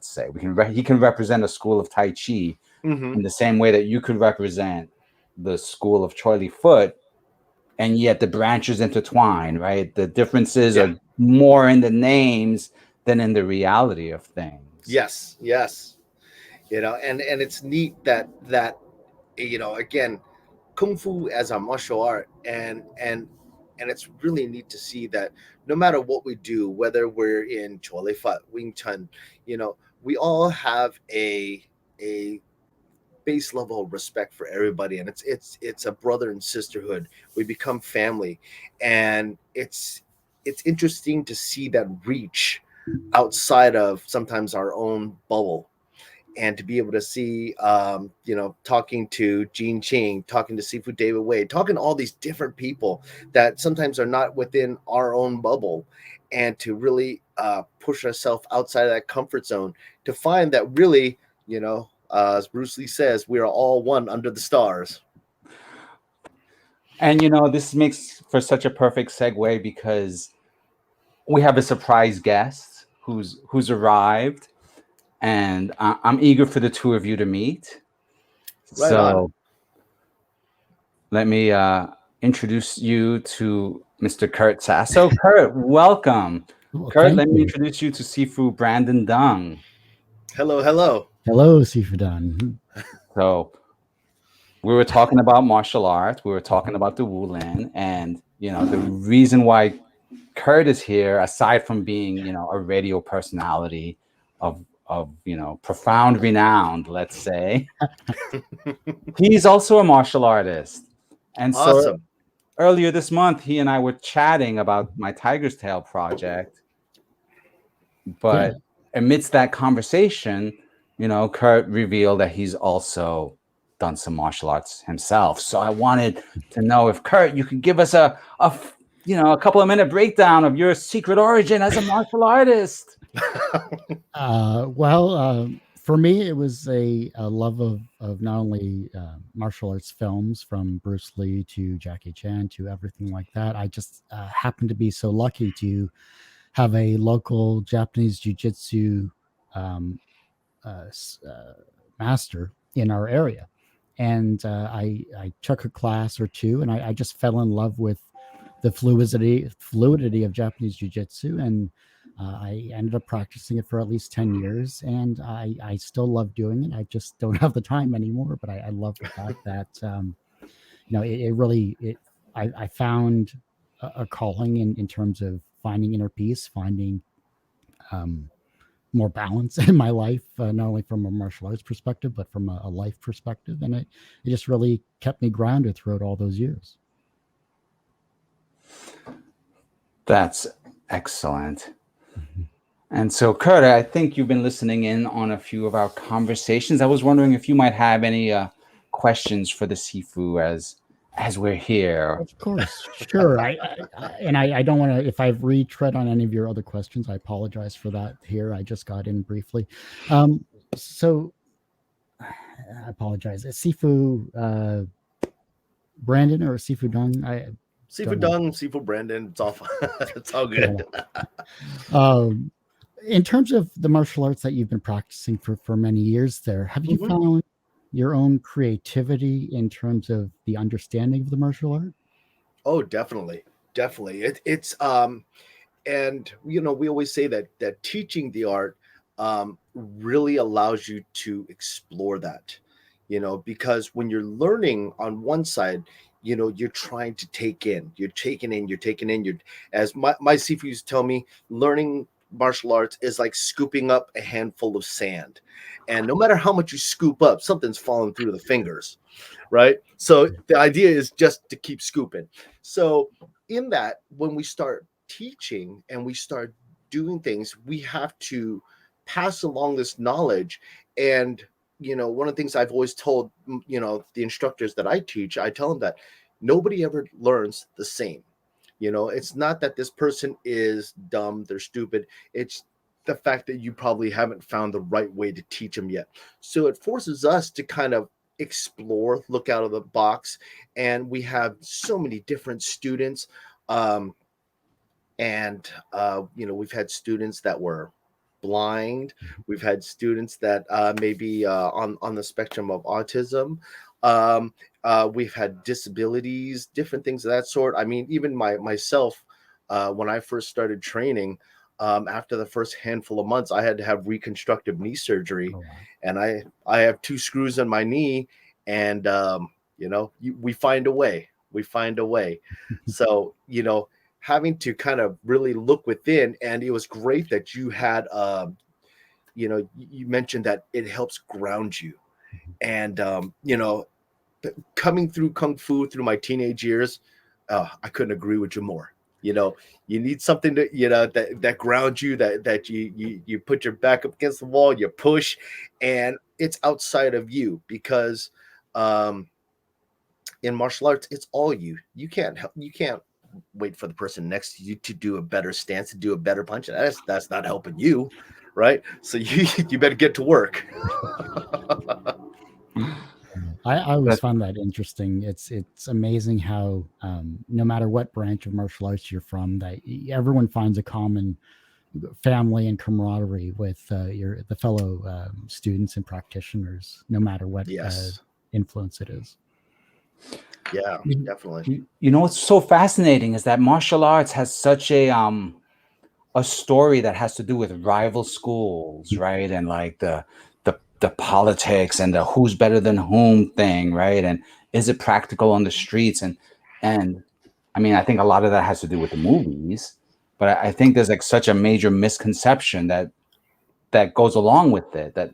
let's say. He can represent a school of Tai Chi Mm-hmm. in the same way that you could represent the school of Choy Ley Fut, and yet the branches intertwine, right? The differences Yeah. are more in the names than in the reality of things. Yes. Yes. And it's neat that again, kung fu as a martial art, and it's really neat to see that no matter what we do, whether we're in Choy Ley Fut, Wing Chun, we all have a base level of respect for everybody, and it's a brother and sisterhood. We become family, and it's interesting to see that reach outside of sometimes our own bubble, and to be able to see, talking to Gene Ching, talking to Sifu David Wade, talking to all these different people that sometimes are not within our own bubble, and to really push ourselves outside of that comfort zone to find that really, as Bruce Lee says, we are all one under the stars. And this makes for such a perfect segue because we have a surprise guest who's arrived, and I'm eager for the two of you to meet. Right on. So let me introduce you to Mr. Kurt Sasso. Kurt, welcome. Well, Kurt, thank let me you. introduce you to Sifu Brandon Dunng. Hello, hello. Hello, Sifu Brandon. So we were talking about martial arts. We were talking about the Wulin, and the reason why Kurt is here, aside from being a radio personality of profound renown, let's say, he's also a martial artist. And so Awesome. earlier this month, he and I were chatting about my Tiger's Tail project. Yeah. But amidst that conversation, Kurt revealed that he's also done some martial arts himself. So I wanted to know if Kurt, you could give us a couple of minute breakdown of your secret origin as a martial artist. For me, it was a love of not only martial arts films, from Bruce Lee to Jackie Chan to everything like that. I just happened to be so lucky to have a local Japanese jiu-jitsu um, master in our area. And I took a class or two, and I just fell in love with the fluidity of Japanese jiu-jitsu, and I ended up practicing it for at least 10 years, and I still love doing it. I just don't have the time anymore, but I love the fact that it really I found a calling in terms of finding inner peace, finding um, more balance in my life, not only from a martial arts perspective, but from a life perspective. And it just really kept me grounded throughout all those years. That's excellent. And so, Kurt, I think you've been listening in on a few of our conversations. I was wondering if you might have any questions for the Sifu as we're here. Of course, sure. I don't want to. If I've retread on any of your other questions, I apologize for that. Here, I just got in briefly. So I apologize. Sifu Brandon or Sifu Dunng? I Sifu don't know. Dung, Sifu Brandon, it's all it's all good. Um, in terms of the martial arts that you've been practicing for many years, there, have you Mhm. found your own creativity in terms of the understanding of the martial art? Oh, definitely, definitely. It's and we always say that teaching the art really allows you to explore that, because when you're learning on one side, you're trying to take in, you're as my Sifus tell me, learning martial arts is like scooping up a handful of sand, and no matter how much you scoop up, something's falling through the fingers, right? So the idea is just to keep scooping. So in that, when we start teaching and we start doing things, we have to pass along this knowledge. And one of the things I've always told the instructors that I teach, I tell them that nobody ever learns the same. It's not that this person is dumb, they're stupid. It's the fact that you probably haven't found the right way to teach them yet. So it forces us to kind of explore, look out of the box. And we have so many different students. And we've had students that were blind. We've had students that maybe on the spectrum of autism. Um, we've had disabilities, different things of that sort. I mean, even myself, when I first started training, after the first handful of months, I had to have reconstructive knee surgery, Oh, wow. and I have 2 screws in my knee, and we find a way. We find a way. So having to kind of really look within, and it was great that you had you mentioned that it helps ground you, and coming through kung fu through my teenage years, I couldn't agree with you more. You need something to that grounds you, that you put your back up against the wall, you push, and it's outside of you, because in martial arts it's all you. You can't wait for the person next to you to do a better stance, to do a better punch. That's not helping you, right? So you better get to work. I always But found that interesting. It's amazing how no matter what branch of martial arts you're from, that everyone finds a common family and camaraderie with the fellow students and practitioners, no matter what Yes. influence it is. Yeah, you, definitely. you know what's so fascinating is that martial arts has such a story that has to do with rival schools, right? And like the politics and the who's better than whom thing, right? And is it practical on the streets? And I mean, I think a lot of that has to do with the movies, but I think there's like such a major misconception that goes along with it, that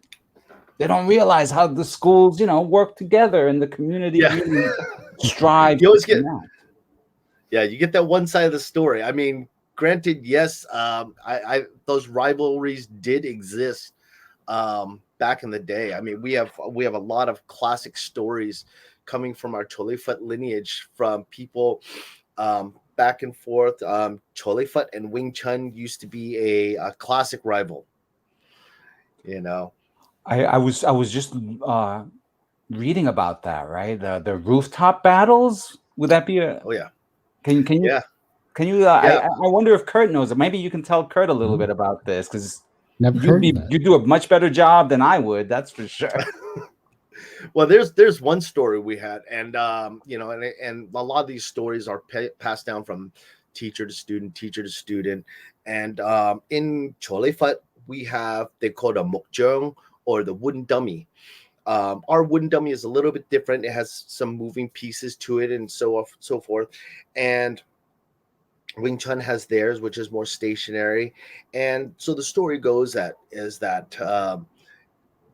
they don't realize how the schools, work together and the community Yeah. really strives You to always get connect. you get that one side of the story. I mean, granted, yes, I those rivalries did exist back in the day. I mean, we have a lot of classic stories coming from our Choy Ley Fut lineage, from people back and forth. Choy Ley Fut and Wing Chun used to be a classic rival. You know, I was just reading about that, right? The rooftop battles. Would that be a oh yeah, can can you yeah, can you yeah. I wonder if Kurt knows it. Maybe you can tell Kurt a little bit about this, because Never heard of that. you do a much better job than I would, that's for sure. Well, there's one story we had, and and a lot of these stories are passed down from teacher to student, and in Choy Ley Fut we have, they call it a mukjeong, or the wooden dummy. Our wooden dummy is a little bit different. It has some moving pieces to it, and so forth. And Wing Chun has theirs, which is more stationary. And so the story goes that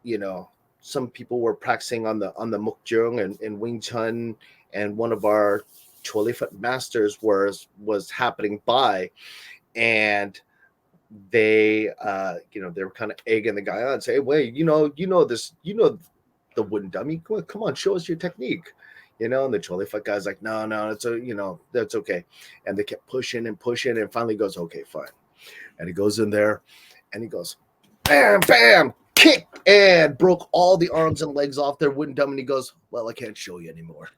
you know some people were practicing on the mukjeong and Wing Chun, and one of our Choy Ley Fut masters was happening by, and they they were kind of egging the guy on, say, wait, this, the wooden dummy, come on, show us your technique. And the Choy Ley Fut guy's like, no, that's okay. And they kept pushing and pushing, and finally goes, okay, fine. And he goes in there and he goes, bam, bam, kick, and broke all the arms and legs off their wooden dummy. And he goes, well, I can't show you anymore.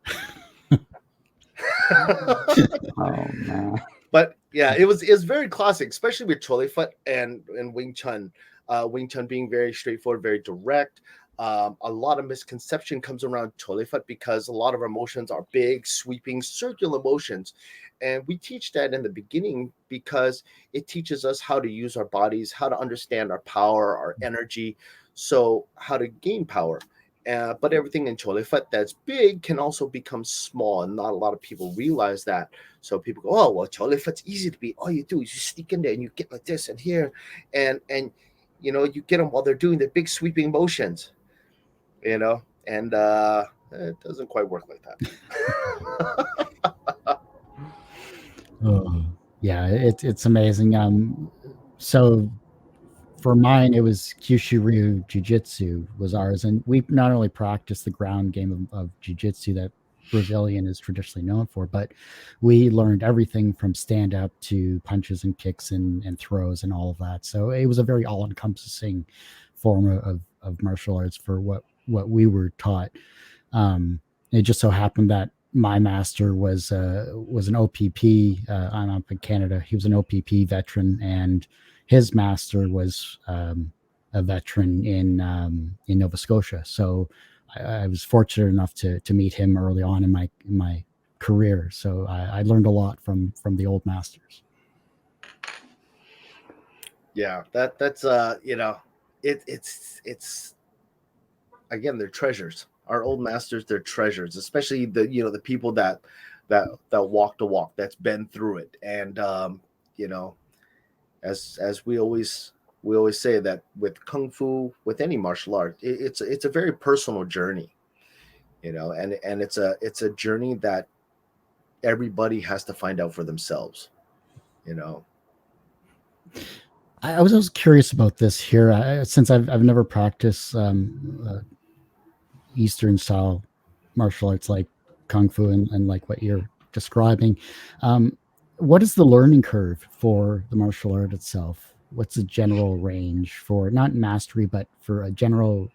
Oh man. But yeah, it was very classic, especially with Choy Ley Fut and Wing Chun. Wing Chun being very straightforward, very direct. A lot of misconception comes around Choy Ley Fut because a lot of our motions are big, sweeping, circular motions. And we teach that in the beginning because it teaches us how to use our bodies, how to understand our power, our energy, so how to gain power. But everything in Choy Ley Fut that's big can also become small, and not a lot of people realize that. So people go, oh, well, Choy Ley Fut's easy to beat. All you do is you sneak in there and you get like this and here, and you get them while they're doing the big sweeping motions, and it doesn't quite work like that. Yeah, it's amazing. So for mine, it was Kyushu Ryu Jiu-Jitsu was ours, and we not only practiced the ground game of Jiu-Jitsu that Brazilian is traditionally known for, but we learned everything from stand up to punches and kicks and throws and all of that. So it was a very all-encompassing form of martial arts for what we were taught. It just so happened that my master was an OPP. I'm up in Canada. He was an OPP veteran, and his master was a veteran in Nova Scotia. So I was fortunate enough to meet him early on in my career. So I learned a lot from the old masters. Yeah, that's it's again, they're treasures. Our old masters, they're treasures, especially the people that walk the walk, that's been through it. And you know, as we always say that with kung fu, with any martial art, it's a very personal journey, and it's a journey that everybody has to find out for themselves, you know. I was curious about this here, since I've never practiced Eastern style martial arts like kung fu and like what you're describing. Um, what is the learning curve for the martial art itself? What's the general range for not mastery, but for a general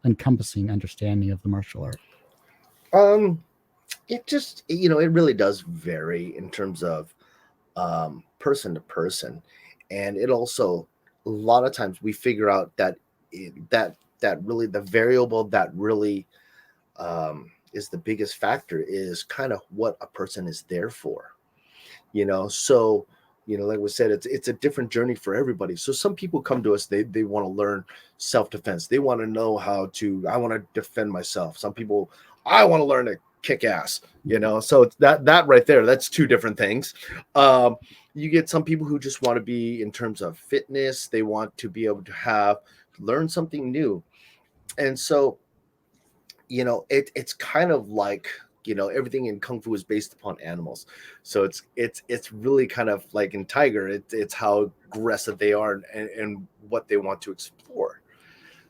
encompassing understanding of the martial art? um it just, it really does vary in terms of person to person. And it also, a lot of times we figure out that that really the variable that really is the biggest factor is kind of what a person is there for. So, like we said, it's a different journey for everybody. So some people come to us, they want to learn self-defense, they want to know how to, I want to defend myself. Some people, I want to learn to kick ass. So it's that right there, that's two different things. You get some people who just want to be, in terms of fitness, they want to be able to learn something new. And so, it's kind of like, everything in kung fu is based upon animals. So it's really kind of like in tiger, it's how aggressive they are, and what they want to explore.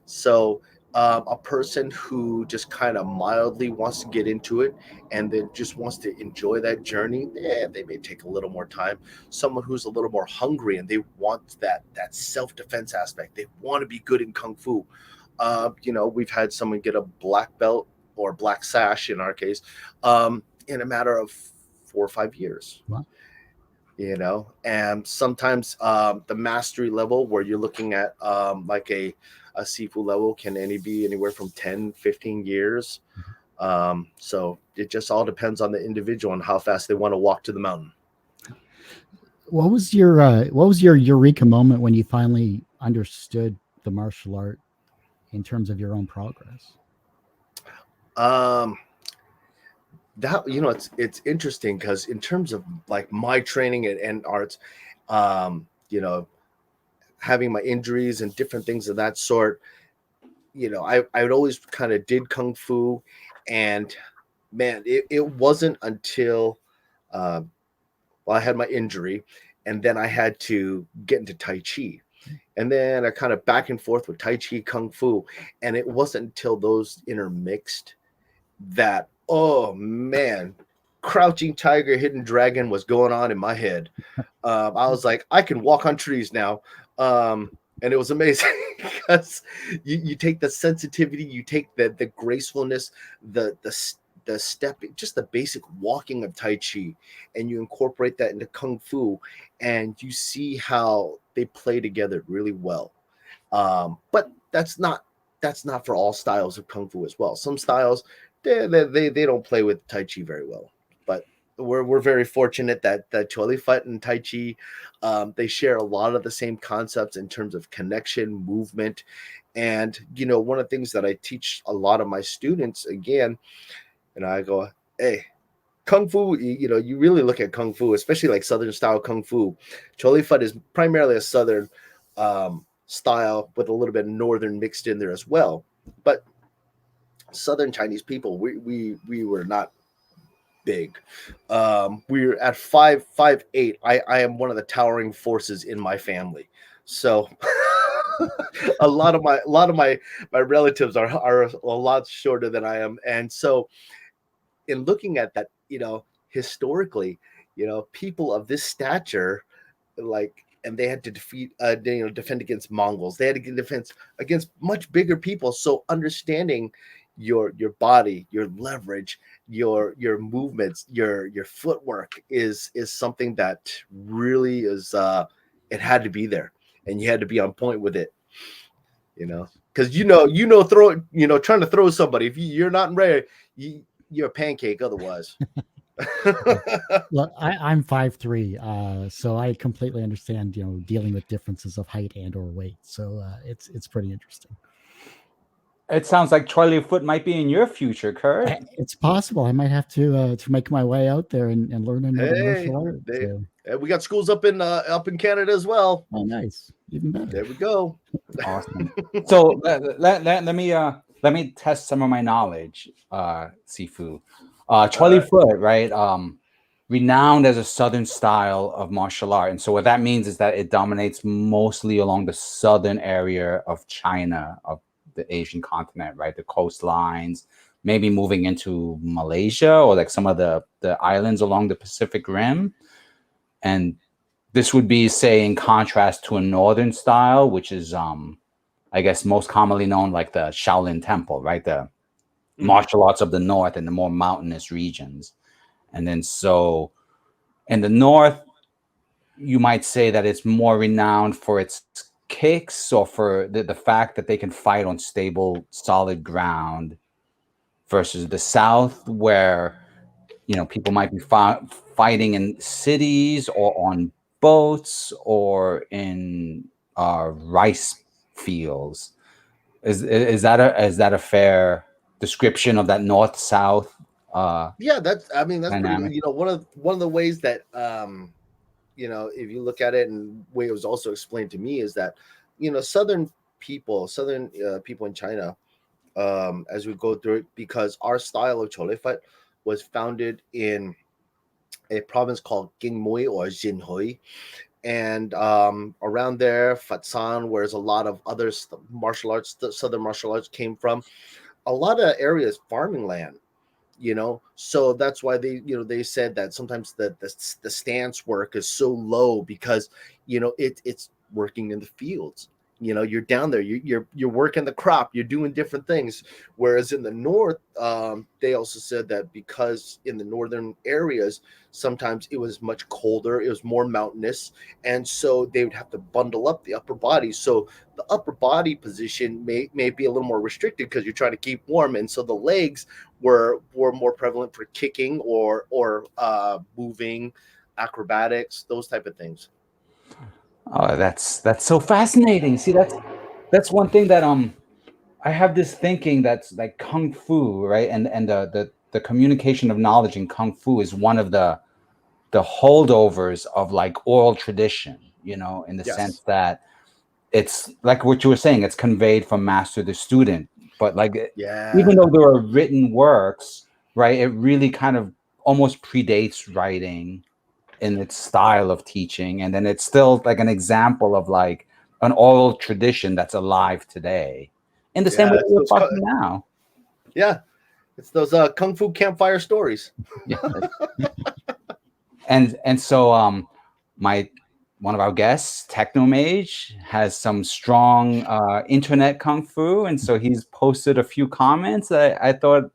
So a person who just kind of mildly wants to get into it, and then just wants to enjoy that journey, they may take a little more time. Someone who's a little more hungry, and they want that self-defense aspect, they want to be good in kung fu. We've had someone get a black belt, or black sash in our case, in a matter of 4 or 5 years. Wow. And sometimes the mastery level, where you're looking at like a Sifu level, can be anywhere from 10, 15 years. So it just all depends on the individual and how fast they want to walk to the mountain. What was your eureka moment when you finally understood the martial art in terms of your own progress? Um, that it's interesting, because in terms of like my training and arts, um, you know, having my injuries and different things of that sort, I would always kind of did kung fu. And man, it wasn't until uh, well, I had my injury, and then I had to get into Tai Chi. And then I kind of back and forth with Tai Chi, Kung Fu. And it wasn't until those intermixed that, oh man, Crouching Tiger, Hidden Dragon was going on in my head. I was like, I can walk on trees now. And it was amazing because you take the sensitivity, you take the gracefulness, the step, just the basic walking of Tai Chi, and you incorporate that into Kung Fu, and you see how they play together really well. But that's not for all styles of Kung Fu as well. Some styles, they don't play with Tai Chi very well. But we're very fortunate that Choy Ley Fut and Tai Chi, they share a lot of the same concepts in terms of connection, movement. And one of the things that I teach a lot of my students, again, and I go, hey, Kung Fu, you really look at Kung Fu, especially like Southern style Kung Fu. Choy Ley Fut is primarily a Southern style with a little bit of Northern mixed in there as well. But Southern Chinese people, we were not big. We're at 5'8". I am one of the towering forces in my family. So a lot of my relatives are a lot shorter than I am. And so in looking at that, historically, people of this stature, like, and they had to defend against Mongols. They had to get defense against much bigger people. So understanding your body, your leverage, your movements, your footwork is something that really is it had to be there. and you had to be on point with it. Because trying to throw somebody, if you're not ready, you're a pancake otherwise. Look, I'm 5'3", so I completely understand, dealing with differences of height and or weight. So it's pretty interesting. It sounds like Choy Ley Fut might be in your future, Kurt. It's possible. I might have to make my way out there and learn another martial art. We got schools up in Canada as well. Oh, nice, even better. There we go. Awesome. So let me test some of my knowledge, Sifu. Choy Ley Fut, right? Renowned as a southern style of martial art, and so what that means is that it dominates mostly along the southern area of China, of the Asian continent, right? The coastlines, maybe moving into Malaysia or like some of the islands along the Pacific Rim, and this would be, say, in contrast to a northern style, which is, I guess, most commonly known like the Shaolin Temple, right? The martial arts of the north and the more mountainous regions. And then so in the north, you might say that it's more renowned for its kicks or for the fact that they can fight on stable, solid ground versus the south where, people might be fighting in cities or on boats or in rice fields. Is that a fair description of that north south? Yeah, that's dynamic? pretty. One of the ways that if you look at it, and the way it was also explained to me is that southern people in China, as we go through it, because our style of Choy Ley Fut was founded in a province called Qingmui or Jinhui, and around there, Fatsan, where a lot of other martial arts, the southern martial arts came from, a lot of areas farming land. So that's why they said that sometimes the stance work is so low because it's working in the fields. You're down there, you're working the crop, you're doing different things. Whereas in the north, they also said that because in the northern areas sometimes it was much colder, it was more mountainous, and so they would have to bundle up the upper body. So the upper body position may be a little more restricted because you're trying to keep warm, and so the legs were more prevalent for kicking or moving, acrobatics, those type of things. Oh, that's so fascinating. See, that's one thing that I have this thinking that's like kung fu, right? And the communication of knowledge in kung fu is one of the holdovers of like oral tradition, in the sense that it's like what you were saying, it's conveyed from master to student. But like, even though there are written works, right, it really kind of almost predates writing in its style of teaching, and then it's still like an example of like an oral tradition that's alive today in the same way we're talking now. Yeah, it's those kung fu campfire stories. Yeah. and so one of our guests, Technomage, has some strong internet kung fu, and so he's posted a few comments that I thought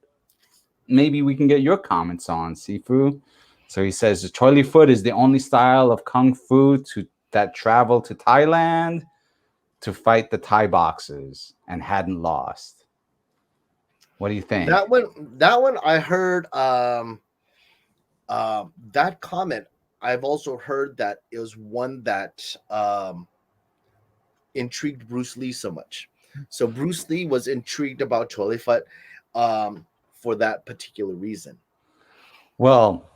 maybe we can get your comments on, Sifu. So he says, Choy Ley Fut is the only style of kung fu that traveled to Thailand to fight the Thai boxers and hadn't lost. What do you think? That one I heard that comment. I've also heard that it was one that intrigued Bruce Lee so much. So Bruce Lee was intrigued about Choy Ley Fut for that particular reason. Well,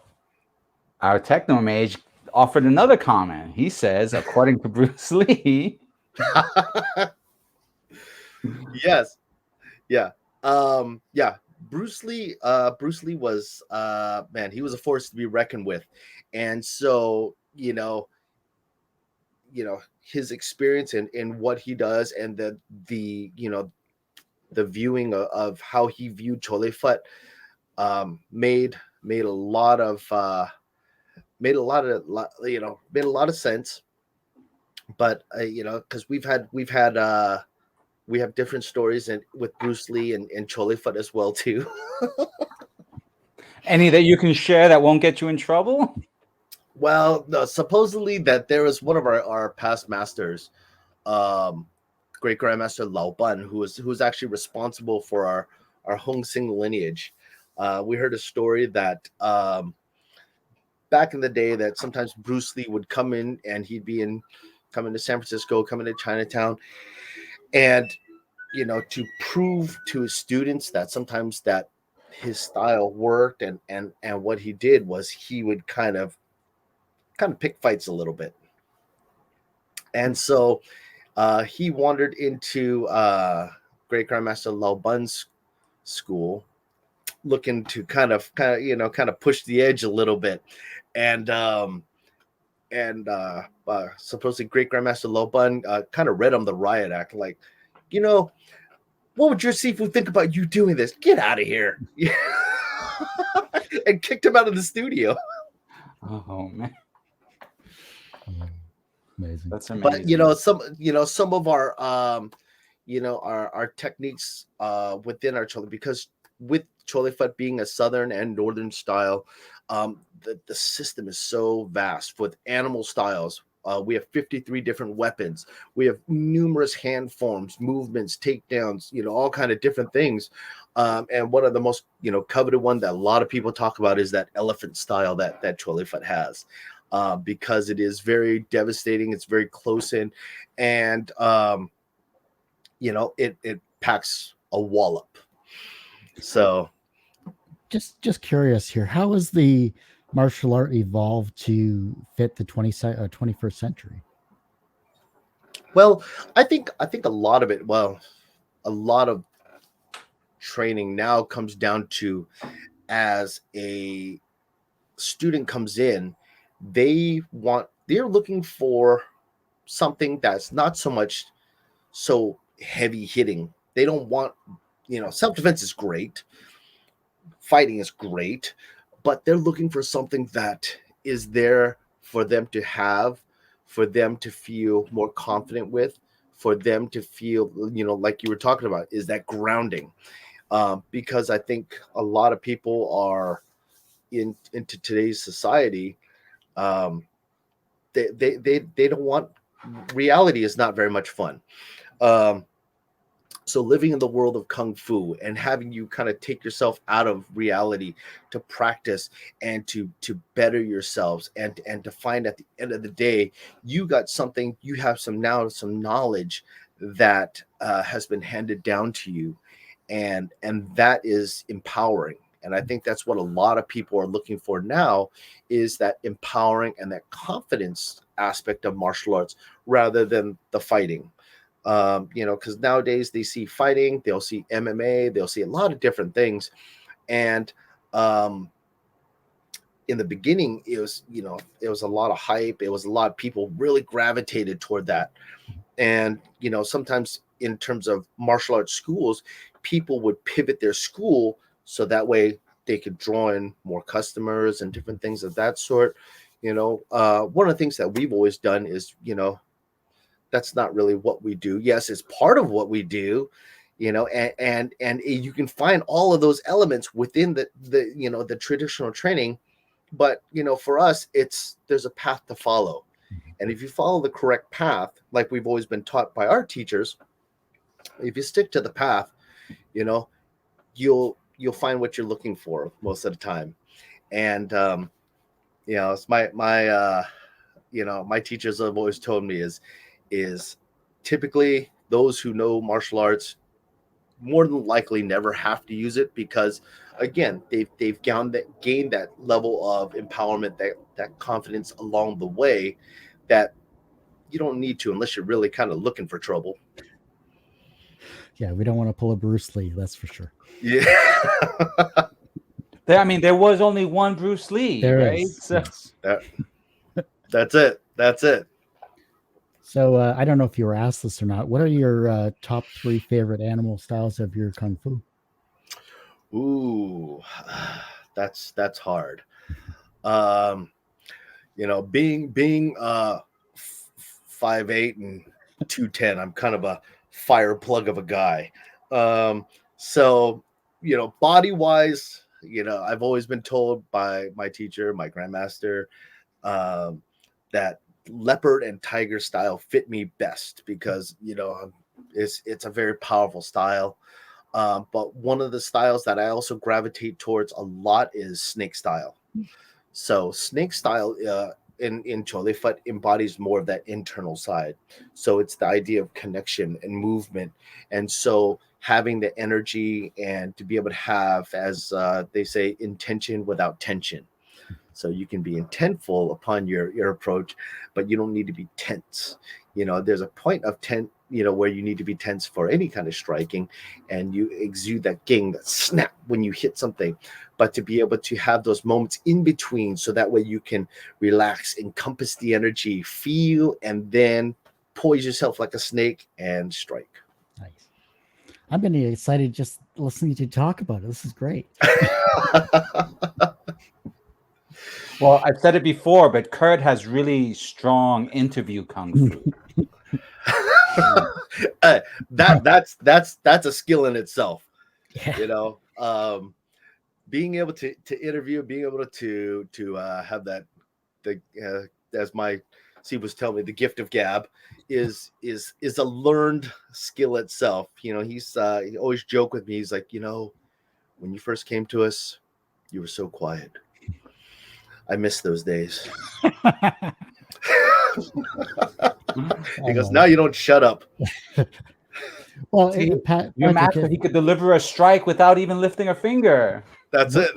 our Technomage offered another comment. He says, according to Bruce Lee. Yes. Yeah. Yeah. Bruce Lee was man, he was a force to be reckoned with. And so, his experience and what he does, and the viewing of how he viewed Choy Ley Fut made a lot of sense. But because we have different stories with Bruce Lee and Choy Ley Fut as well too. Any that you can share that won't get you in trouble? Well, no, supposedly that there was one of our past masters great grandmaster Lao Ban, who was actually responsible for our Hong Sing lineage. We heard a story that back in the day that sometimes Bruce Lee would come in and he'd be come into San Francisco, come into Chinatown, and to prove to his students that sometimes that his style worked, and what he did was he would kind of pick fights a little bit. And so he wandered into great grandmaster Lao Ban's school, looking to kind of push the edge a little bit. And supposedly great grandmaster Lao Ban kind of read him the riot act, like, what would your Sifu think about you doing this? Get out of here. And kicked him out of the studio. Oh man, Amazing. that's amazing. But some of our our techniques within our Choy, because with Choy Ley Fut being a southern and northern style, the system is so vast with animal styles. We have 53 different weapons. We have numerous hand forms, movements, takedowns, all kind of different things. And one of the most, coveted one that a lot of people talk about is that elephant style that Choy Ley Fut has, because it is very devastating. It's very close in, and it packs a wallop. So, just curious here, how has the martial art evolved to fit the 21st century? well, I think a lot of it. Well, a lot of training now comes down to, as a student comes in, they're looking for something that's not so much so heavy hitting. They don't want, self-defense is great, fighting is great, but they're looking for something that is there for them to have, for them to feel more confident with, for them to feel, like you were talking about, is that grounding. Because I think a lot of people are into today's society. They don't want, reality is not very much fun. Um, so living in the world of kung fu and having you kind of take yourself out of reality to practice and to better yourselves, and to find at the end of the day you got something, you have some knowledge that has been handed down to you, and that is empowering. And I think that's what a lot of people are looking for now, is that empowering and that confidence aspect of martial arts rather than the fighting. Because nowadays they see fighting, they'll see MMA, they'll see a lot of different things. And in the beginning, it was a lot of hype. It was a lot of people really gravitated toward that. And, sometimes in terms of martial arts schools, people would pivot their school so that way they could draw in more customers and different things of that sort. One of the things that we've always done is, that's not really what we do. Yes, it's part of what we do, and you can find all of those elements within the traditional training. But for us, there's a path to follow. And if you follow the correct path, like we've always been taught by our teachers, if you stick to the path, you'll find what you're looking for most of the time. And it's my my teachers have always told me is typically those who know martial arts more than likely never have to use it, because again they've gained that level of empowerment, that confidence along the way, that you don't need to unless you're really kind of looking for trouble. Yeah, we don't want to pull a Bruce Lee, that's for sure. Yeah. There was only one Bruce Lee, There right? is, So, yes. That's it. So I don't know if you were asked this or not. What are your top 3 favorite animal styles of your kung fu? Ooh, that's hard. Being 5'8" and 210, I'm kind of a fire plug of a guy. So body wise, I've always been told by my teacher, my grandmaster, that leopard and tiger style fit me best because it's a very powerful style. But one of the styles that I also gravitate towards a lot is snake style. So snake style in Choy Ley Fut embodies more of that internal side. So it's the idea of connection and movement, and so having the energy and to be able to have, as they say, intention without tension. So you can be intentful upon your approach, but you don't need to be tense. There's a point of where you need to be tense for any kind of striking, and you exude that ging, that snap when you hit something. But to be able to have those moments in between, so that way you can relax, encompass the energy, feel, and then poise yourself like a snake and strike. Nice. I'm getting excited just listening to you talk about it. This is great. Well, I've said it before, but Kurt has really strong interview kung fu. That's a skill in itself. Yeah. Being able to interview, being able to have that, as my Steve was telling me, the gift of gab is a learned skill itself. He always joke with me. He's like, when you first came to us, you were so quiet. I miss those days. He goes, now you don't shut up. Well, See, your Patrick, master, he could deliver a strike without even lifting a finger. That's it.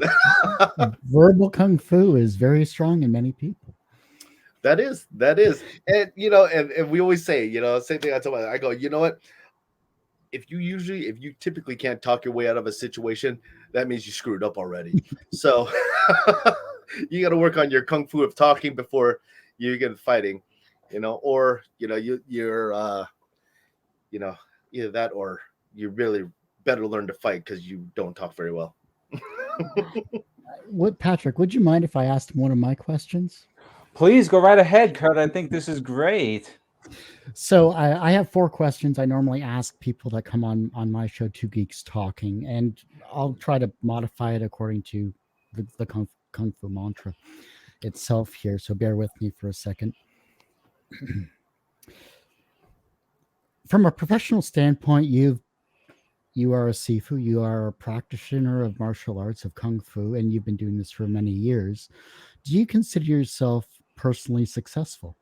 verbal kung fu is very strong in many people. That is. And and we always say, same thing I tell I go, you know what? If you typically can't talk your way out of a situation, that means you screwed up already. So you got to work on your kung fu of talking before you get fighting, or you're either that or you really better learn to fight because you don't talk very well. Patrick, would you mind if I asked one of my questions? Please go right ahead, Kurt. I think this is great. So I have 4 questions I normally ask people that come on my show, Two Geeks Talking, and I'll try to modify it according to the kung fu mantra itself here. So bear with me for a second. From a professional standpoint, you are a Sifu, you are a practitioner of martial arts, of kung fu, and you've been doing this for many years. Do you consider yourself personally successful?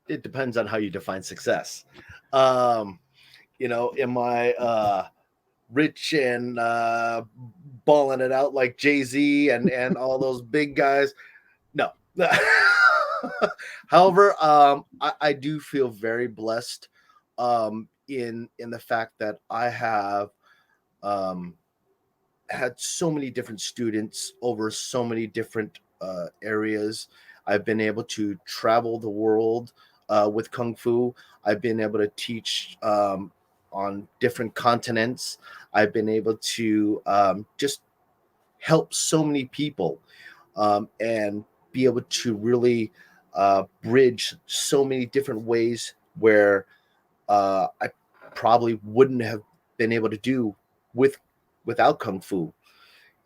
It depends on how you define success. Am I rich and balling it out like Jay-Z and all those big guys? No. However, I do feel very blessed in the fact that I have had so many different students over so many different areas. I've been able to travel the world with Kung Fu. I've been able to teach on different continents. I've been able to just help so many people and be able to really bridge so many different ways where I probably wouldn't have been able to do without Kung Fu.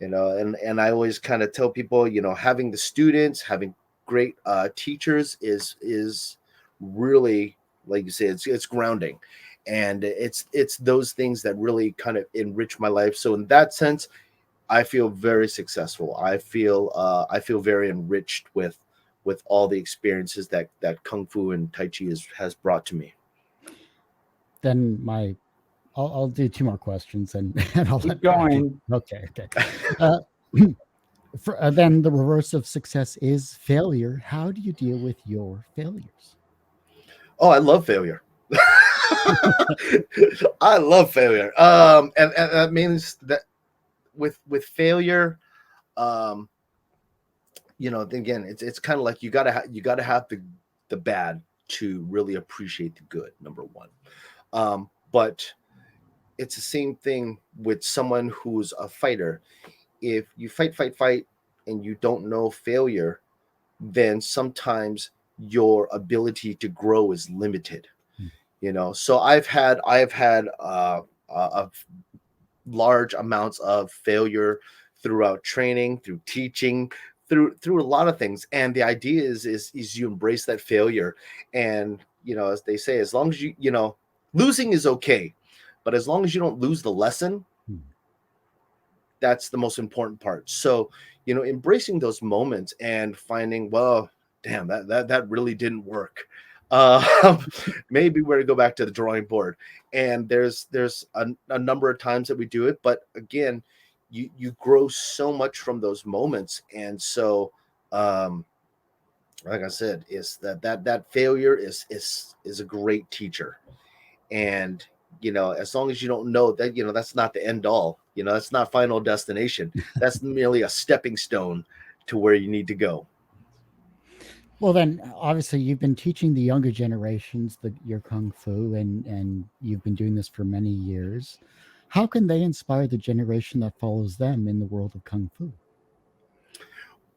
And I always kind of tell people, having the students, having great teachers is really, like you say, it's grounding, and it's those things that really kind of enrich my life. So in that sense, I feel very successful. I feel very enriched with all the experiences that Kung Fu and Tai Chi has brought to me. Then I'll do 2 more questions and I'll Keep going. Okay. Then the reverse of success is failure. How do you deal with your failures? Oh, I love failure. I love failure. And that means that with failure, again, it's kind of like you gotta have the bad to really appreciate the good. Number one, but it's the same thing with someone who's a fighter. If you fight, and you don't know failure, then sometimes your ability to grow is limited. So I've had large amounts of failure throughout training, through teaching, through a lot of things. And the idea is you embrace that failure. And as they say, as long as losing is okay, but as long as you don't lose the lesson, that's the most important part. So embracing those moments and finding, well, damn, that really didn't work. Maybe we're to go back to the drawing board. And there's a number of times that we do it, but again, you grow so much from those moments. And so like I said, is that failure is a great teacher. And as long as you don't know that, that's not the end all, that's not final destination. That's merely a stepping stone to where you need to go. Well, then obviously you've been teaching the younger generations your kung fu, and you've been doing this for many years. How can they inspire the generation that follows them in the world of kung fu?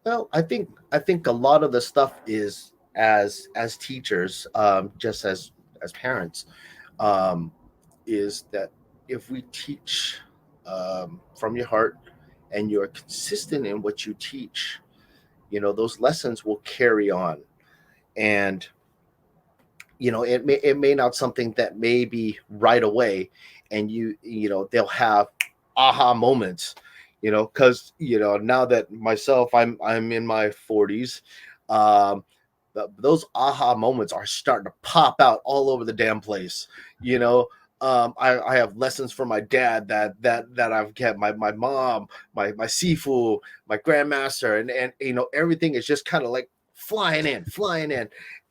Well, I think a lot of the stuff is, as teachers, just as parents, um, is that if we teach from your heart and you're consistent in what you teach, those lessons will carry on. And it may not something that may be right away, and they'll have aha moments, because now that myself, I'm in my 40s. Those aha moments are starting to pop out all over the damn place. I have lessons from my dad that I've kept, my mom, my Sifu, my grandmaster, and everything is just kind of like flying in,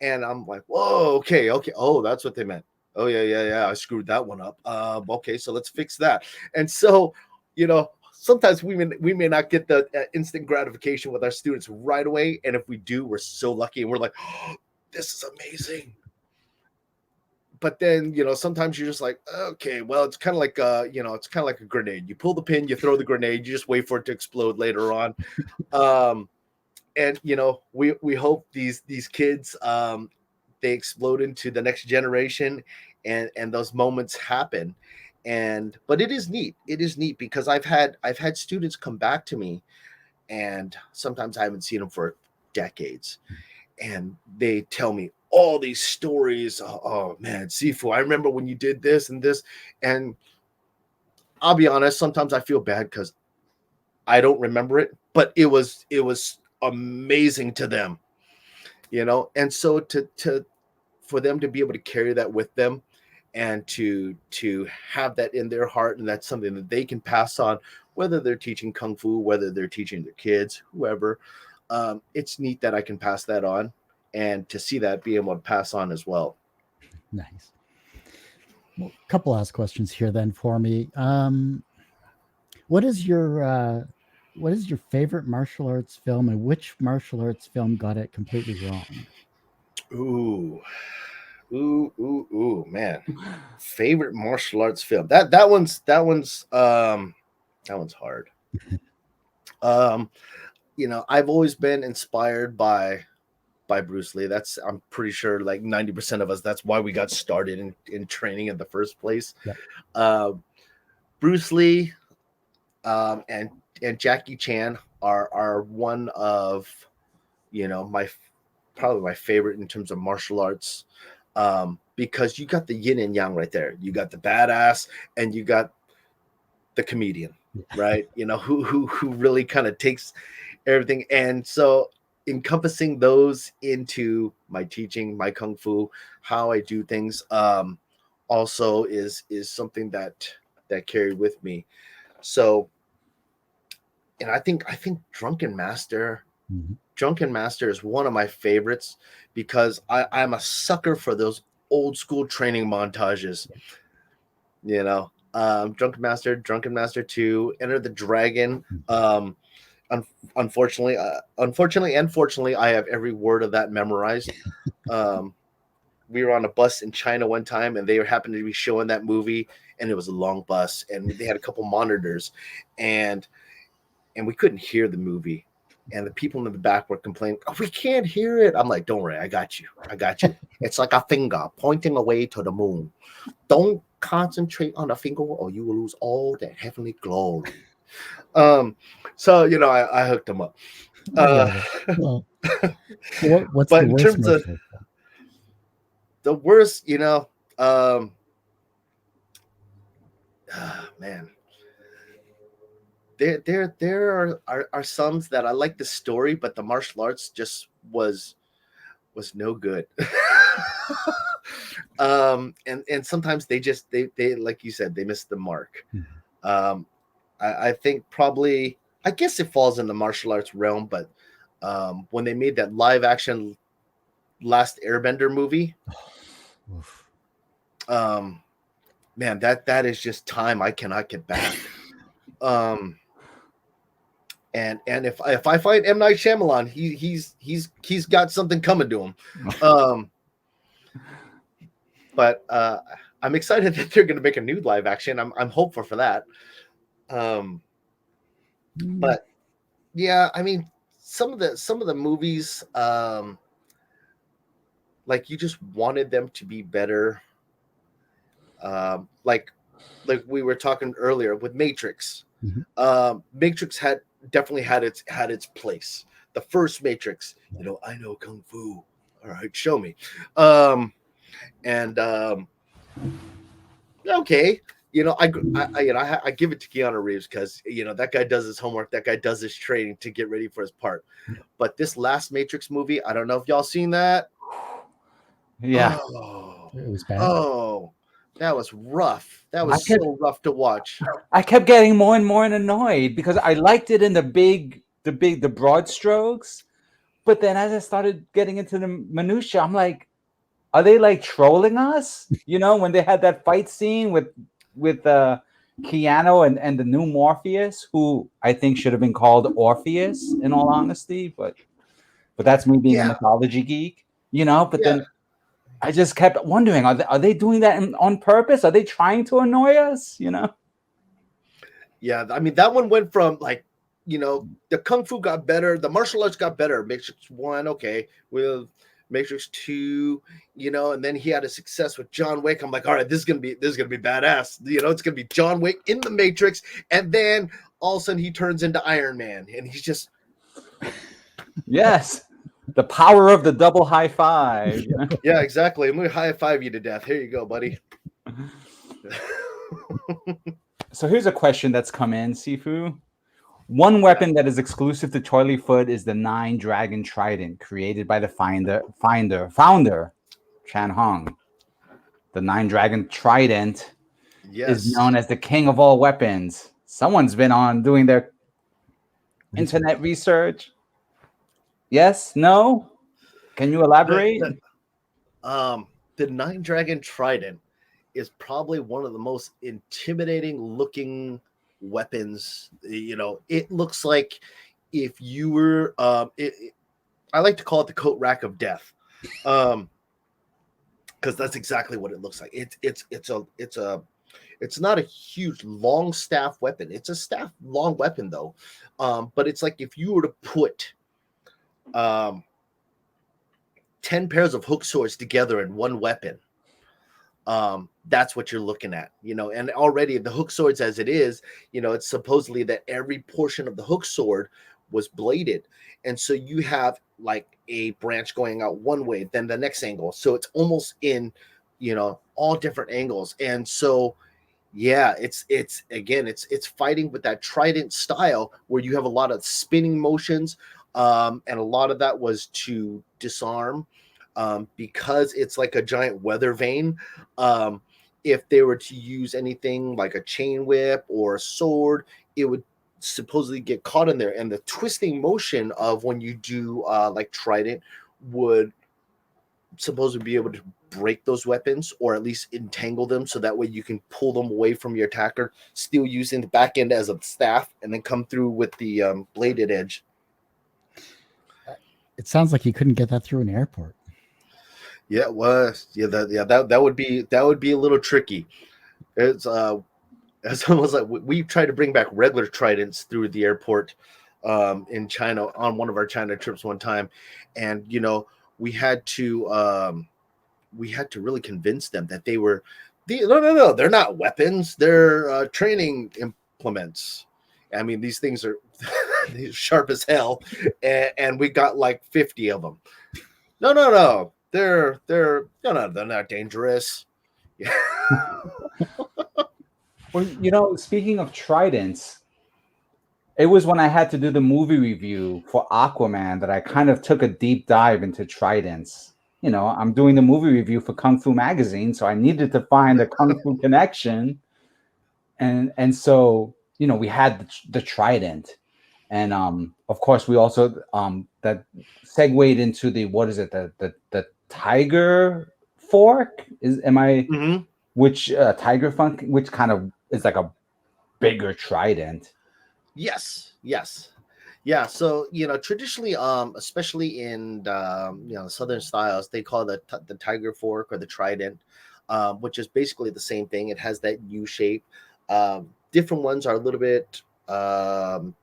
and I'm like, whoa, okay, oh, that's what they meant. Oh, yeah, I screwed that one up. Okay, so let's fix that. And so, sometimes we may not get the instant gratification with our students right away, and if we do, we're so lucky, and we're like, oh, this is amazing. But then, sometimes you're just like, okay, well, it's kind of like a grenade. You pull the pin, you throw the grenade, you just wait for it to explode later on. And we hope these kids, they explode into the next generation, and those moments happen. But it is neat because I've had students come back to me, and sometimes I haven't seen them for decades, and they tell me all these stories. Oh man, Sifu, I remember when you did this and this. And I'll be honest, sometimes I feel bad because I don't remember it, but it was amazing to them, and so to for them to be able to carry that with them, and to have that in their heart, and that's something that they can pass on, whether they're teaching kung fu, whether they're teaching their kids, whoever. It's neat that I can pass that on, and to see that be able to pass on as well. Nice. Well, a couple last questions here then for me. What is your favorite martial arts film, and which martial arts film got it completely wrong? Ooh, man. Favorite martial arts film. That one's hard. Um, I've always been inspired by Bruce Lee. I'm pretty sure like 90% of us, that's why we got started in training in the first place. Yep. Uh, Bruce Lee, and Jackie Chan are one of my probably my favorite in terms of martial arts, because you got the yin and yang right there. You got the badass, and you got the comedian, right? Who really kind of takes everything. And so encompassing those into my teaching, my kung fu, how I do things, also is something that carried with me. So, and I think Mhm. Drunken Master is one of my favorites, because I'm a sucker for those old school training montages. Drunken Master 2, Enter the Dragon. Un- unfortunately and fortunately, I have every word of that memorized. Um, we were on a bus in China one time, and they happened to be showing that movie, and it was a long bus, and they had a couple monitors, and we couldn't hear the movie. And the people in the back were complaining, oh, we can't hear it. I'm like, don't worry, I got you. It's like a finger pointing away to the moon. Don't concentrate on the finger, or you will lose all that heavenly glory. Um, so I hooked them up. I Uh, love it. Well, what's but the in worst terms of martial art? the worst, man, there are some that I like the story, but the martial arts just was no good. And sometimes they like you said, they missed the mark. Mhm. Um, I think probably, I guess it falls in the martial arts realm, but when they made that live action Last Airbender movie, Oof. um, man, that is just time I cannot get back. Um, and if I find M. Night Shyamalan, he's got something coming to him. Um, but I'm excited that they're going to make a new live action. I'm hopeful for that. Um, Mm, but yeah, I mean, some of the movies, like you just wanted them to be better. Like we were talking earlier with Matrix. mhm. Matrix definitely had its place. The first Matrix, I know kung fu. All right, show me. And Okay, I give it to Keanu Reeves because that guy does his homework, that guy does his training to get ready for his part. Yeah. But this last Matrix movie, I don't know if y'all seen that. Yeah. Oh, It was bad. oh, that was rough. That I was kept so rough to watch. I kept getting more and more annoyed because I liked it in the broad strokes, but then as I started getting into the minutia, I'm like, are they like trolling us? When they had that fight scene with Keanu and the new Morpheus, who I think should have been called Orpheus, in all honesty, but that's me being a Yeah, mythology geek, But yeah, then I just kept wondering, are they doing that on purpose? Are they trying to annoy us? yeah. I mean, that one went from like, the kung fu got better, the martial arts got better. Matrix one, okay, with Matrix two, and then he had a success with John Wick. I'm like, all right, this is gonna be badass. It's gonna be John Wick in the Matrix, and then all of a sudden he turns into Iron Man, and he's just Yes, the power of the double high five. yeah, exactly. I'm gonna high five you to death. Here you go, buddy. So here's a question that's come in, Sifu. One Yeah. weapon that is exclusive to Choy Ley Fut is the Nine Dragon Trident, created by the founder, Chan Hong. The Nine Dragon Trident is Yes. known as the king of all weapons. Someone's been on doing their Research. internet research. Yes? No? Can you The, elaborate? the the Nine Dragon Trident is probably one of the most intimidating looking weapons. It looks like if you were I like to call it the coat rack of death. Because that's exactly what it looks like. It's not a huge long staff weapon. It's a staff long weapon though. But it's like if you were to put um 10 pairs of hook swords together in one weapon, that's what you're looking at. And already the hook swords as it is, it's supposedly that every portion of the hook sword was bladed, and so you have like a branch going out one way, then the next angle, so it's almost in all different angles. And so yeah, it's fighting with that trident style where you have a lot of spinning motions, and a lot of that was to disarm, because it's like a giant weather vane. Um, if they were to use anything like a chain whip or a sword, it would supposedly get caught in there, and the twisting motion of when you do like trident would supposed to be able to break those weapons or at least entangle them, so that way you can pull them away from your attacker, still using the back end as a staff, and then come through with the bladed edge. It sounds like you couldn't get that through an airport. Yeah, it was. That would be a little tricky. It's it's almost like we tried to bring back regular tridents through the airport in China on one of our China trips one time, and we had to really convince them that they were no, they're not weapons, they're training implements. I mean, these things are sharp as hell, and we got like 50 of them. No, they're they're not dangerous. Yeah. Well, speaking of tridents, it was when I had to do the movie review for Aquaman that I kind of took a deep dive into tridents. I'm doing the movie review for Kung Fu Magazine, so I needed to find a Kung Fu connection. And so, we had the trident. And of course, we also that segued into the what is it the tiger fork Mhm. which tiger funk, which kind of is like a bigger trident. Yes, yes. Yeah, so traditionally, especially in southern styles, they call the tiger fork or the trident, which is basically the same thing. It has that U shape. Different ones are a little bit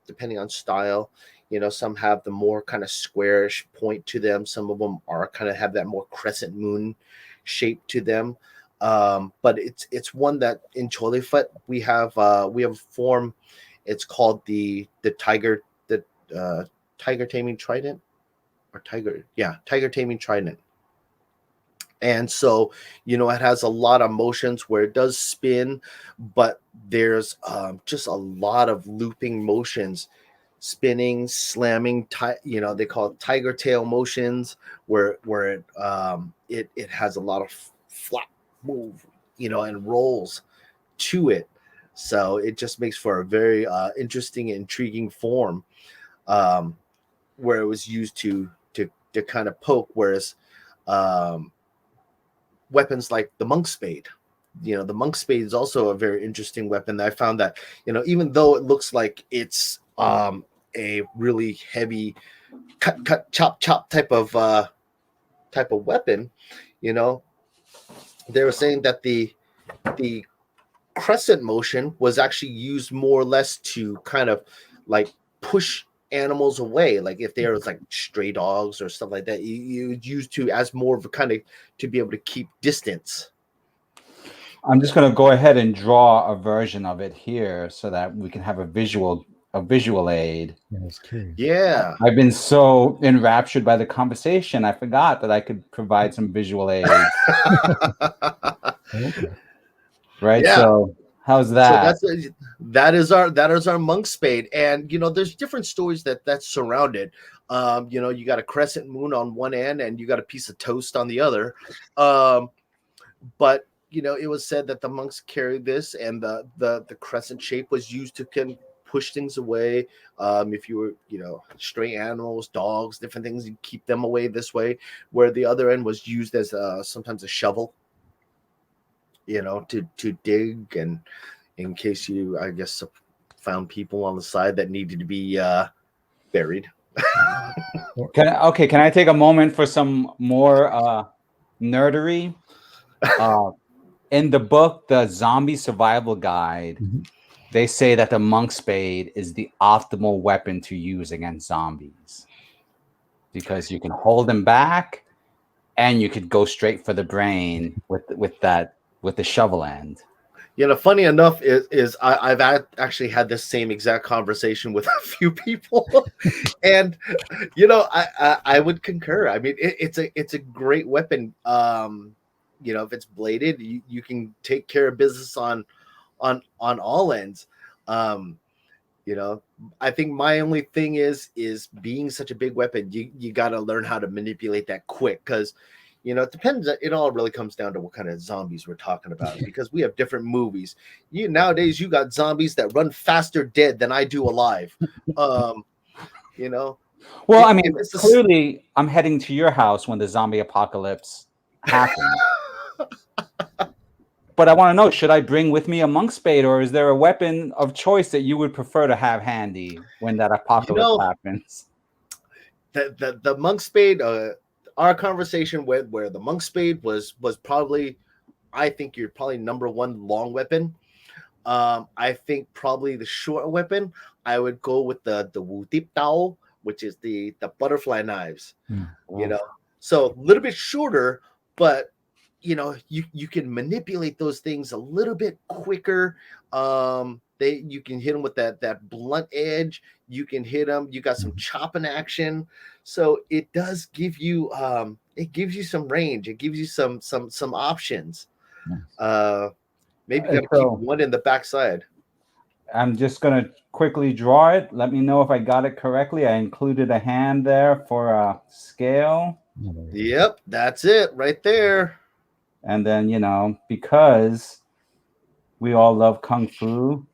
depending on style. Some have the more kind of squarish point to them. Some of them are kind of have that more crescent moon shape to them. But it's one that in Choy Ley Fut we have a form. It's called the tiger taming trident or tiger taming trident. And so it has a lot of motions where it does spin, but there's just a lot of looping motions, spinning, slamming, they call it tiger tail motions, where it has a lot of flat move, and rolls to it. So it just makes for a very interesting, intriguing form, um, where it was used to kind of poke. Whereas um, weapons like the Monk Spade, the Monk Spade is also a very interesting weapon. I found that even though it looks like it's a really heavy cut chop chop type of weapon, you know, they were saying that the crescent motion was actually used more or less to kind of like push animals away. Like if there was like stray dogs or stuff like that, you used to as more of a kind of to be able to keep distance. I'm just going to go ahead and draw a version of it here so that we can have a visual aid. Yeah, I was curious. Yeah. I've been so enraptured by the conversation, I forgot that I could provide some visual aid. Okay. Right? Yeah. So how's So that? that is our Monk Spade, and there's different stories that surround it. You got a crescent moon on one end, and you got a piece of toast on the other. Um, but it was said that the monks carried this, and the crescent shape was used to can push things away. If you were stray animals, dogs, different things, you keep them away this way. Where the other end was used as sometimes a shovel, to dig, and in case you, I guess, found people on the side that needed to be buried. Can I take a moment for some more nerdery? In the book, The Zombie Survival Guide, Mhm. they say that the monk spade is the optimal weapon to use against zombies because you can hold them back and you could go straight for the brain with the shovel end. Funny enough is I've actually had this same exact conversation with a few people, and I would concur. I mean, it's a great weapon. If it's bladed, you can take care of business on all ends. Um, I think my only thing is being such a big weapon, you got to learn how to manipulate that quick, because it depends. It all really comes down to what kind of zombies we're talking about, because we have different movies. Nowadays you got zombies that run faster dead than I do alive. Um, you know, Well, I if mean, it's clearly I'm heading to your house when the zombie apocalypse happens. But I want to know, should I bring with me a monk spade, or is there a weapon of choice that you would prefer to have handy when that you apocalypse know happens? the Monk Spade. Our conversation where the Monk Spade was probably, I think you're probably number one long weapon. I think probably the short weapon, I would go with the Wu Tip Tao, which is the butterfly knives. Mm. You know, so a little bit shorter, but you can manipulate those things a little bit quicker. You can hit them with that blunt edge. You can hit them. You got some chopping action, so it does give you some range. It gives you some options. Maybe you got to keep So one in the backside. I'm just going to quickly draw it. Let me know if I got it correctly. I included a hand there for a scale. Yep, that's it right there. And then, because we all love Kung Fu,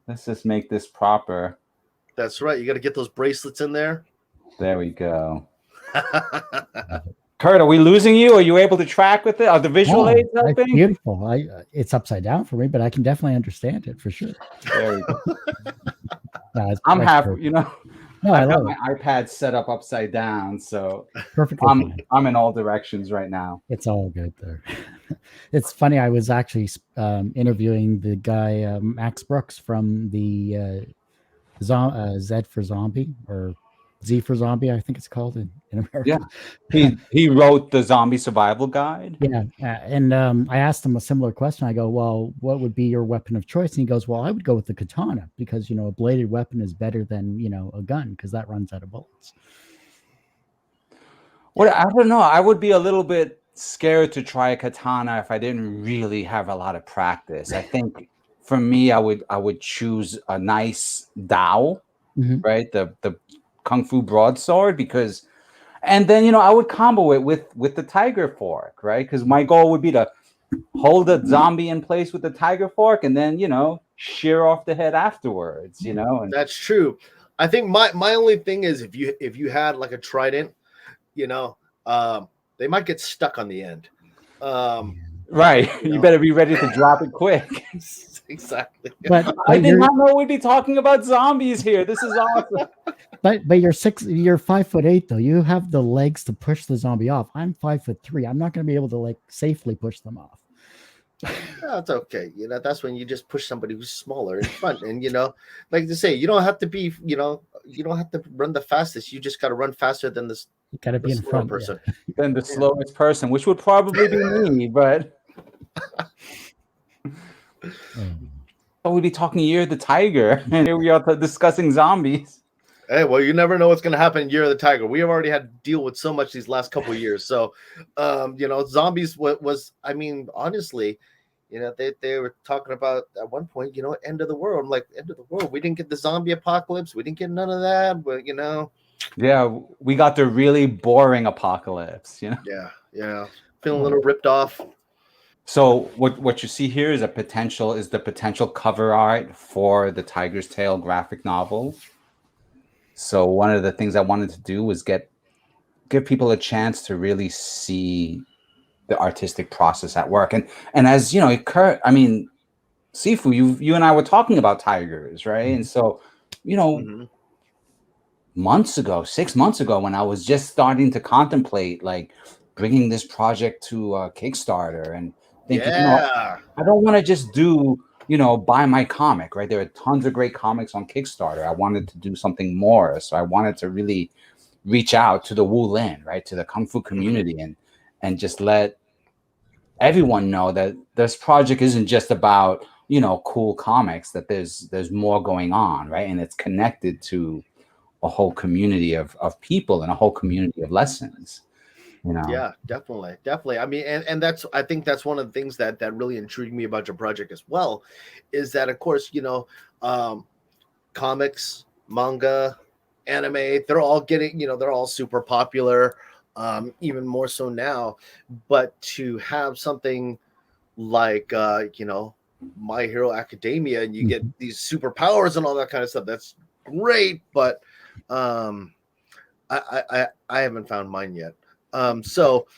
let's just make this proper. That's right. You got to get those bracelets in there. There we go. Kurt, are we losing you? Are you able to track with it? Are the visual aids helping? It's beautiful. It's upside down for me, but I can definitely understand it for sure. There we go. I'm happy, No, I've got my iPad set up upside down, so perfectly I'm in all directions right now. It's all good there. It's funny. I was actually interviewing the guy Max Brooks from the Z for Zombie, or Z for Zombie, I think it's called in America. Yeah, he wrote the Zombie Survival Guide. Yeah, and I asked him a similar question. I go, "Well, what would be your weapon of choice?" And he goes, "Well, I would go with the katana because a bladed weapon is better than a gun because that runs out of bullets." Well, I don't know. I would be a little bit scared to try a katana if I didn't really have a lot of practice. I think for me, I would choose a nice Dao, right? The Kung Fu broadsword, because, and then I would combo it with the tiger fork, right? Because my goal would be to hold the zombie in place with the tiger fork, and then shear off the head afterwards. And that's true. I think my only thing is if you had like a trident, they might get stuck on the end. Right. You better be ready to drop it quick. Exactly. But I did not know we'd be talking about zombies here. This is awesome. But you're 5'8" though. You have the legs to push the zombie off. I'm 5'3". I'm not going to be able to safely push them off. That's okay. That's when you just push somebody who's smaller in front. And like to say, you don't have to be, you don't have to run the fastest. You just got to run faster than this. You got to be in front person. Yeah. Than the slowest person, which would probably be me, but. So we'd be talking Year of the Tiger, and here we are discussing zombies. Hey, well, you never know what's going to happen in Year of the Tiger. We have already had to deal with so much these last couple of years. So, zombies was, I mean, honestly, they were talking about at one point, end of the world. I'm like, end of the world. We didn't get the zombie apocalypse. We didn't get none of that, but Yeah, we got the really boring apocalypse, Yeah, feeling a little ripped off. So what you see here is the potential cover art for the Tiger's Tail graphic novel. So one of the things I wanted to do was give people a chance to really see the artistic process at work. And as Kurt, I mean, Sifu, you and I were talking about tigers, right? And so, months ago, 6 months ago, when I was just starting to contemplate bringing this project to Kickstarter and thinking, I don't want to just do, buy my comic, right? There are tons of great comics on Kickstarter. I wanted to do something more. So I wanted to really reach out to the Wu Lin, right? To the Kung Fu community and just let everyone know that this project isn't just about, cool comics, that there's more going on, right? And it's connected to a whole community of people and a whole community of lessons. Yeah, definitely. I mean, and I think that's one of the things that really intrigued me about your project as well, is that of course, comics, manga, anime, they're all getting, they're all super popular, even more so now. But to have something like My Hero Academia, and you get these superpowers and all that kind of stuff, that's great. But I haven't found mine yet. So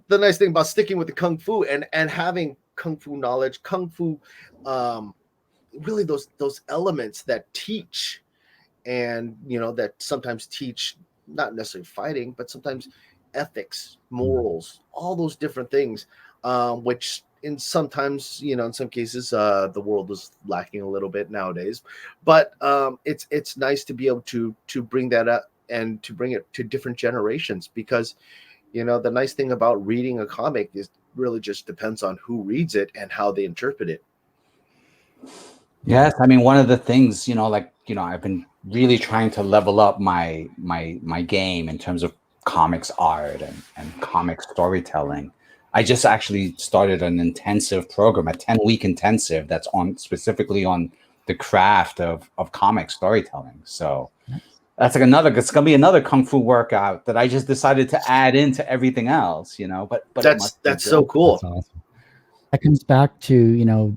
the nice thing about sticking with the Kung Fu and having Kung Fu knowledge, Kung Fu, really those elements that teach, and that sometimes teach not necessarily fighting, but sometimes ethics, morals, all those different things, which in sometimes, in some cases, the world is lacking a little bit nowadays. But it's nice to be able to bring that up and to bring it to different generations, because the nice thing about reading a comic is really just depends on who reads it and how they interpret it. Yes, I mean one of the things, I've been really trying to level up my game in terms of comics art and comic storytelling. I just actually started an intensive program, a 10-week intensive that's on specifically on the craft of comic storytelling. So that's like it's gonna be another kung fu workout that I just decided to add into everything else, but it must be That's so good. cool. That's awesome. That comes back to,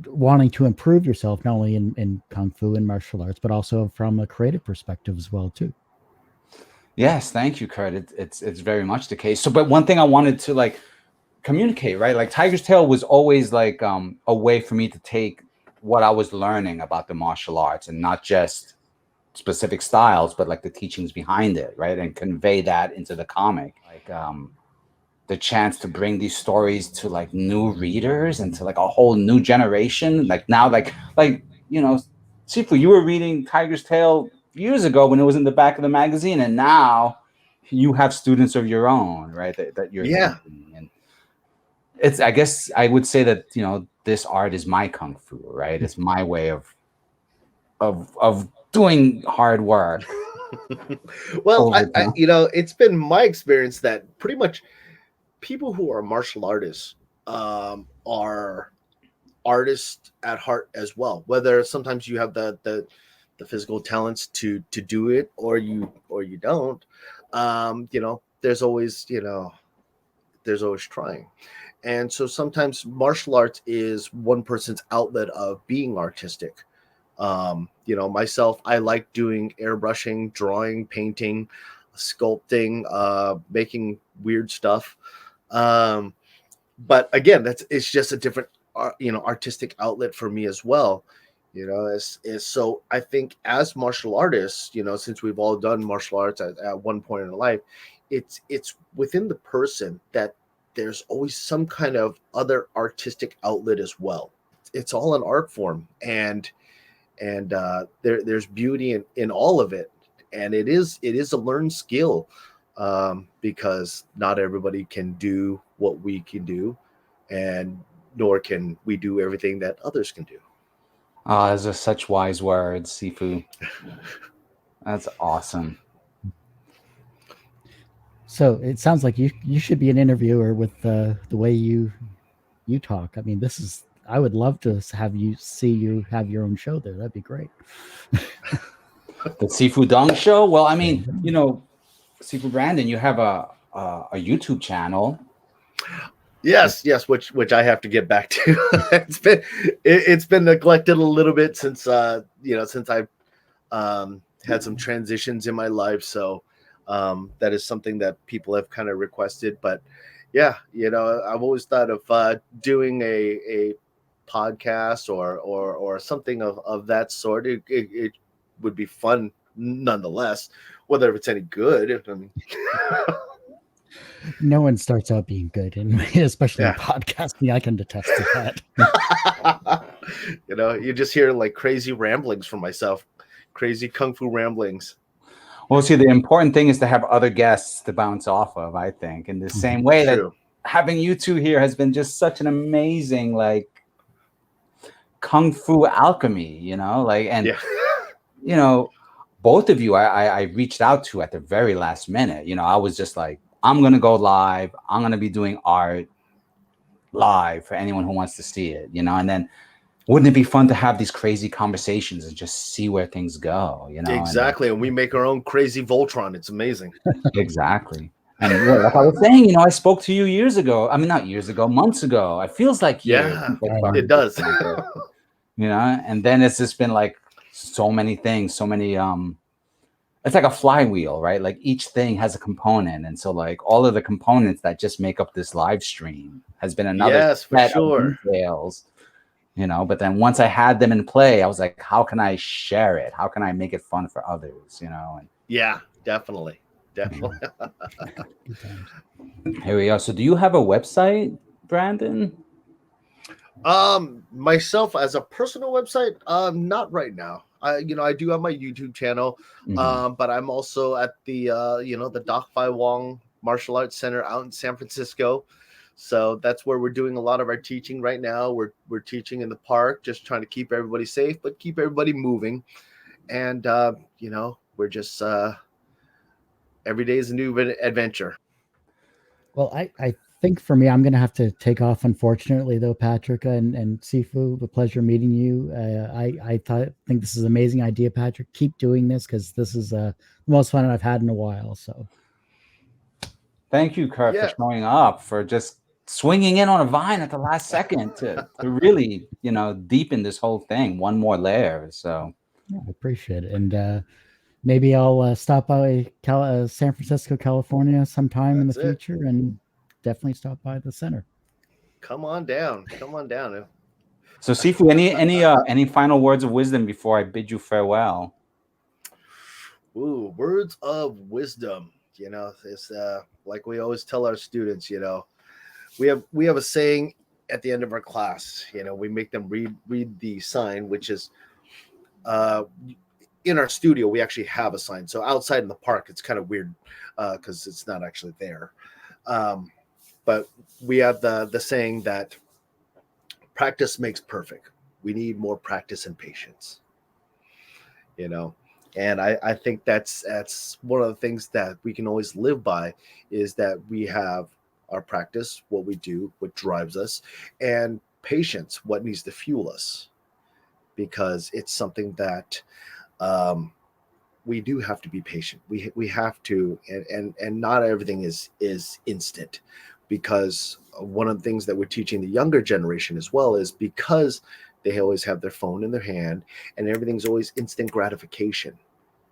wanting to improve yourself, not only in kung fu and martial arts, but also from a creative perspective as well, too. Yes, thank you, Kurt. It's very much the case. So, but one thing I wanted to like communicate, right? Like Tiger's Tail was always like a way for me to take what I was learning about the martial arts and not just specific styles, but like the teachings behind it, right? And convey that into the comic. Like the chance to bring these stories to like new readers and to like a whole new generation. Like now, Sifu, you were reading Tiger's Tail years ago when it was in the back of the magazine, and now you have students of your own, right? That you're Yeah. teaching. And I guess I would say that, this art is my kung fu, right? It's my way of doing hard work. Well, over time. it's been my experience that pretty much people who are martial artists are artists at heart as well. Whether sometimes you have the physical talents to do it, or you don't. There's always trying. And so sometimes martial arts is one person's outlet of being artistic. Myself, I like doing airbrushing, drawing, painting, sculpting, making weird stuff. But again, it's just a different, artistic outlet for me as well. So I think as martial artists, since we've all done martial arts at one point in our life, it's within the person that there's always some kind of other artistic outlet as well. It's all an art form, and there's beauty in all of it, and it is a learned skill, because not everybody can do what we can do, and nor can we do everything that others can do. Those are such wise words, Sifu. That's awesome. So it sounds like you should be an interviewer with the way you talk. I mean, I would love to have you have your own show there. That'd be great. The Sifu Dung show. Well, I mean, Sifu Brandon, you have a YouTube channel. Yes, which I have to get back to. It's been neglected a little bit since since I've had some transitions in my life. So that is something that people have kind of requested. But yeah, I've always thought of doing a podcast or something of that sort. It would be fun nonetheless, whether it's any good. I mean, no one starts out being good, and especially in podcasting, I can attest to that. You just hear like crazy ramblings from myself, crazy kung fu ramblings. Well, see, the important thing is to have other guests to bounce off of, I think, in the same way that having you two here has been just such an amazing, like, kung fu alchemy, both of you, I reached out to at the very last minute. I was just like, I'm going to go live. I'm going to be doing art live for anyone who wants to see it, and then wouldn't it be fun to have these crazy conversations and just see where things go, Exactly. And we make our own crazy Voltron. It's amazing. Exactly. And like I was saying, I spoke to you years ago. I mean, not years ago, months ago. It feels like years. Yeah, it does. And then it's just been like so many things, so many it's like a flywheel, right? Like each thing has a component, and so like all of the components that just make up this live stream has been another set of details, But then once I had them in play, I was like, how can I share it? How can I make it fun for others? And yeah, definitely. Here we go. So, do you have a website, Brandon? Myself as a personal website, not right now. I do have my YouTube channel, but I'm also at the the Doc Phai Wong Martial Arts Center out in San Francisco. So that's where we're doing a lot of our teaching right now. We're teaching in the park, just trying to keep everybody safe, but keep everybody moving. And we're just every day is a new adventure. Well, I think for me, I'm going to have to take off, unfortunately, though, Patrick and Sifu. A pleasure meeting you. Think this is an amazing idea, Patrick. Keep doing this because this is the most fun I've had in a while. So Thank you, Kurt, for Yeah. showing up, for just swinging in on a vine at the last second to really, deepen this whole thing one more layer. So yeah, I appreciate it. And maybe I'll stop by San Francisco, California sometime in the That's it. future and definitely stop by the center. Come on down. Come on down. so Sifu, any final words of wisdom before I bid you farewell? Ooh, words of wisdom. It's like we always tell our students. We have a saying at the end of our class. We make them read the sign, which is in our studio. We actually have a sign. So outside in the park, it's kind of weird because it's not actually there. But we have the saying that practice makes perfect. We need more practice and patience. And I think that's one of the things that we can always live by, is that we have our practice, what we do, what drives us, and patience, what needs to fuel us, because it's something that we do have to be patient. We have to, and not everything is instant, because one of the things that we're teaching the younger generation as well is because they always have their phone in their hand and everything's always instant gratification,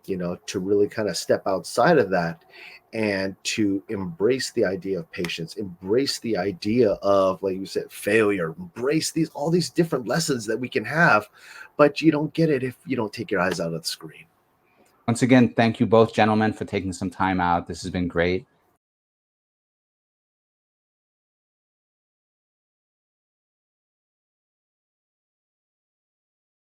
to really kind of step outside of that and to embrace the idea of patience, embrace the idea of, like you said, failure, embrace all these different lessons that we can have, but you don't get it if you don't take your eyes out of the screen. Once again, thank you both, gentlemen, for taking some time out. This has been great.